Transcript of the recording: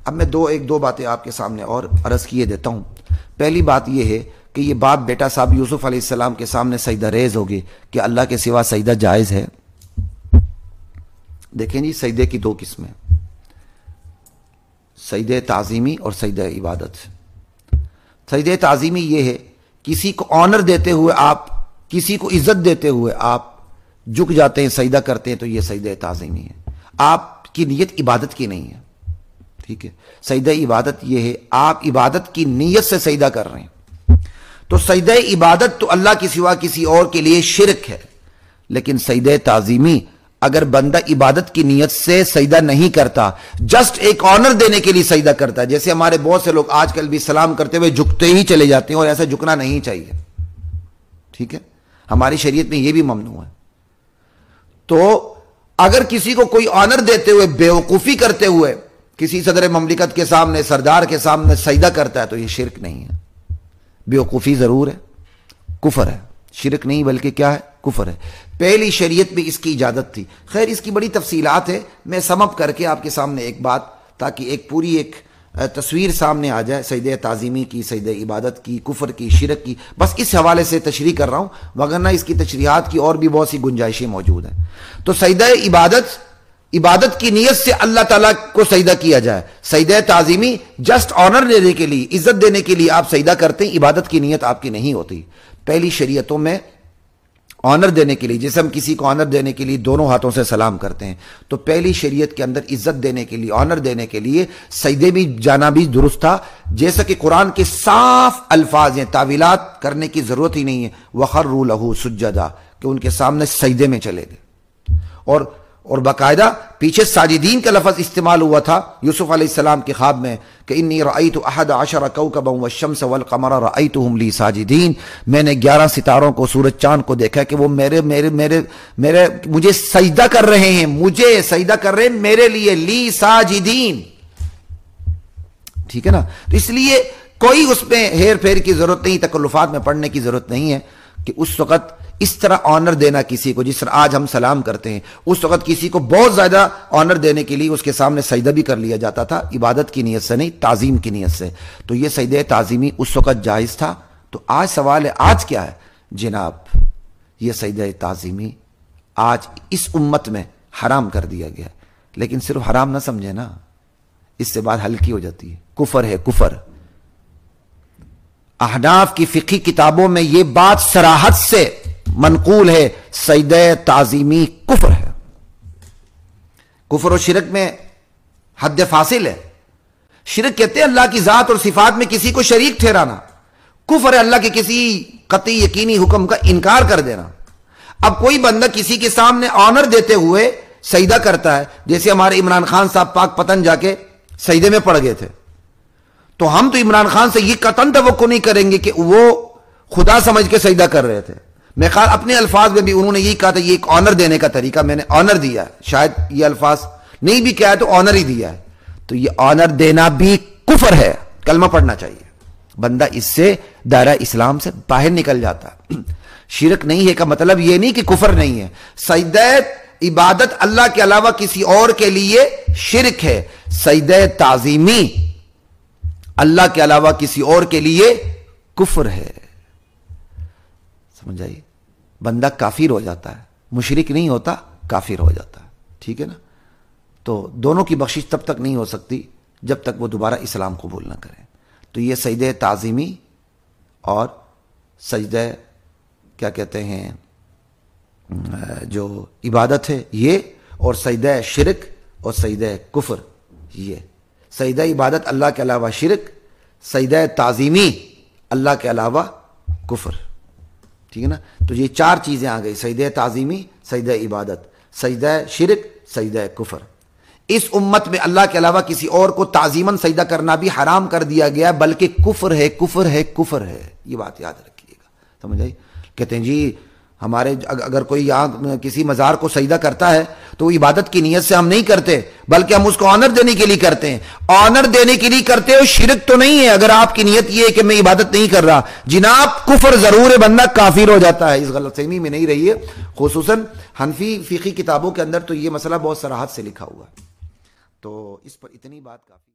اب میں ایک دو باتیں آپ کے سامنے اور عرض کیے دیتا ہوں. پہلی بات یہ ہے کہ یہ باپ بیٹا صاحب یوسف علیہ السلام کے سامنے سجدہ ریز ہوگے کہ اللہ کے سوا سجدہ جائز ہے. دیکھیں جی، سجدے کی دو قسمیں، سجدہ تعظیمی اور سجدہ عبادت. سجدہ تعظیمی یہ ہے کسی کو آنر دیتے ہوئے، آپ کسی کو عزت دیتے ہوئے آپ جھک جاتے ہیں، سجدہ کرتے ہیں، تو یہ سجدہ تعظیمی ہے. آپ کی نیت عبادت کی نہیں ہے، ٹھیک ہے. سجدہ عبادت یہ ہے آپ عبادت کی نیت سے سجدہ کر رہے ہیں. تو سجدہ عبادت تو اللہ کے سوا کسی اور کے لیے شرک ہے. لیکن سجدہ تعظیمی اگر بندہ عبادت کی نیت سے سجدہ نہیں کرتا، جسٹ ایک آنر دینے کے لیے سجدہ کرتا ہے، جیسے ہمارے بہت سے لوگ آج کل بھی سلام کرتے ہوئے جھکتے ہی چلے جاتے ہیں، اور ایسا جھکنا نہیں چاہیے، ٹھیک ہے. ہماری شریعت میں یہ بھی ممنوع ہے. تو اگر کسی کو کوئی آنر دیتے ہوئے، بیوقوفی کرتے ہوئے کسی صدر مملکت کے سامنے، سردار کے سامنے سجدہ کرتا ہے تو یہ شرک نہیں ہے. بیوقوفی ضرور ہے، کفر ہے. شرک نہیں بلکہ کیا ہے؟ کفر ہے. پہلی شریعت میں اس کی اجازت تھی. خیر اس کی بڑی تفصیلات ہے، میں سم اپ کر کے آپ کے سامنے ایک بات، تاکہ ایک پوری ایک تصویر سامنے آ جائے سجدہ تعظیمی کی، سجدہ عبادت کی، کفر کی، شرک کی. بس اس حوالے سے تشریح کر رہا ہوں، وگرنہ اس کی تشریحات کی اور بھی بہت سی گنجائشیں موجود ہیں. تو سجدہ عبادت کی نیت سے اللہ تعالیٰ کو سجدہ کیا جائے. سجدہ تعظیمی جسٹ آنر دینے کے لیے، عزت دینے کے لیے آپ سجدہ کرتے ہیں، عبادت کی نیت آپ کی نہیں ہوتی. پہلی شریعتوں میں آنر دینے کے لیے، جیسے ہم کسی کو آنر دینے کے لیے دونوں ہاتھوں سے سلام کرتے ہیں، تو پہلی شریعت کے اندر عزت دینے کے لیے، آنر دینے کے لیے سجدے بھی جانا بھی درست تھا. جیسا کہ قرآن کے صاف الفاظ ہیں، تعویلات کرنے کی ضرورت ہی نہیں ہے. وَخَرُّوا لَهُ سُجَّدًا، کہ ان کے سامنے سجدے میں چلے گئے. اور باقاعدہ پیچھے ساجدین کا لفظ استعمال ہوا تھا یوسف علیہ السلام کے خواب میں کہ انی رأیت 11 کوكبا والشمس والقمر رأیتهم لی ساجدین، میں نے 11 ستاروں کو، سورج چاند کو دیکھا کہ وہ مجھے سجدہ کر رہے ہیں، مجھے سجدہ کر رہے ہیں میرے لیے، لی ساجدین. ٹھیک ہے نا. تو اس لیے کوئی اس میں ہیر پھیر کی ضرورت نہیں، تکلفات میں پڑنے کی ضرورت نہیں ہے کہ اس وقت اس طرح آنر دینا کسی کو، جس طرح آج ہم سلام کرتے ہیں، اس وقت کسی کو بہت زیادہ آنر دینے کے لیے اس کے سامنے سجدہ بھی کر لیا جاتا تھا، عبادت کی نیت سے نہیں، تعظیم کی نیت سے. تو یہ سجدہ تعظیمی اس وقت جائز تھا. تو آج سوال ہے، آج کیا ہے جناب؟ یہ سجدہ تعظیمی آج اس امت میں حرام کر دیا گیا. لیکن صرف حرام نہ سمجھے نا، اس سے بات ہلکی ہو جاتی ہے. کفر ہے، کفر. احناف کی فقہی کتابوں میں یہ بات صراحت سے منقول ہے، سجدہ تعظیمی کفر ہے. کفر و شرک میں حد فاصل ہے. شرک کہتے ہیں اللہ کی ذات اور صفات میں کسی کو شریک ٹھہرانا. کفر ہے اللہ کے کسی قطعی یقینی حکم کا انکار کر دینا. اب کوئی بندہ کسی کے سامنے آنر دیتے ہوئے سجدہ کرتا ہے، جیسے ہمارے عمران خان صاحب پاک پتن جا کے سجدے میں پڑ گئے تھے، تو ہم تو عمران خان سے یہ قطعاً توقع نہیں کریں گے کہ وہ خدا سمجھ کے سجدہ کر رہے تھے. میں خیال اپنے الفاظ میں بھی انہوں نے یہی کہا تھا، یہ ایک آنر دینے کا طریقہ، میں نے آنر دیا ہے. شاید یہ الفاظ نہیں بھی کیا ہے تو آنر ہی دیا ہے. تو یہ آنر دینا بھی کفر ہے. کلمہ پڑھنا چاہیے. بندہ اس سے دائرہ اسلام سے باہر نکل جاتا ہے. شرک نہیں ہے کا مطلب یہ نہیں کہ کفر نہیں ہے. سجدہ عبادت اللہ کے علاوہ کسی اور کے لیے شرک ہے. سجدہ تعظیمی اللہ کے علاوہ کسی اور کے لیے کفر ہے. سمجھ آئیے؟ بندہ کافر ہو جاتا ہے، مشرک نہیں ہوتا، کافر ہو جاتا ہے. ٹھیک ہے نا. تو دونوں کی بخشش تب تک نہیں ہو سکتی جب تک وہ دوبارہ اسلام قبول نہ کریں. تو یہ سجدہ تعظیمی اور سجدہ کیا کہتے ہیں جو عبادت ہے یہ، اور سجدہ شرک اور سجدہ کفر یہ. سجدہ عبادت اللہ کے علاوہ شرک، سجدہ تعظیمی اللہ کے علاوہ کفر. ٹھیک ہے نا. تو یہ چار چیزیں آ گئی، سجدہ تعظیمی، سجدہ عبادت، سجدہ شرک، سجدہ کفر. اس امت میں اللہ کے علاوہ کسی اور کو تعظیماً سجدہ کرنا بھی حرام کر دیا گیا، بلکہ کفر ہے، کفر ہے، کفر ہے. یہ بات یاد رکھیے گا. سمجھ آئی؟ کہتے ہیں جی ہمارے اگر کوئی یہاں کسی مزار کو سجدہ کرتا ہے تو وہ عبادت کی نیت سے ہم نہیں کرتے، بلکہ ہم اس کو آنر دینے کے لیے کرتے ہیں. آنر دینے کے لیے کرتے ہو، شرک تو نہیں ہے اگر آپ کی نیت یہ ہے کہ میں عبادت نہیں کر رہا. جناب کفر ضرور ہے، بندہ کافر ہو جاتا ہے. اس غلط فہمی میں نہیں رہیے. خصوصاً حنفی فقہی کتابوں کے اندر تو یہ مسئلہ بہت صراحت سے لکھا ہوا ہے. تو اس پر اتنی بات کافی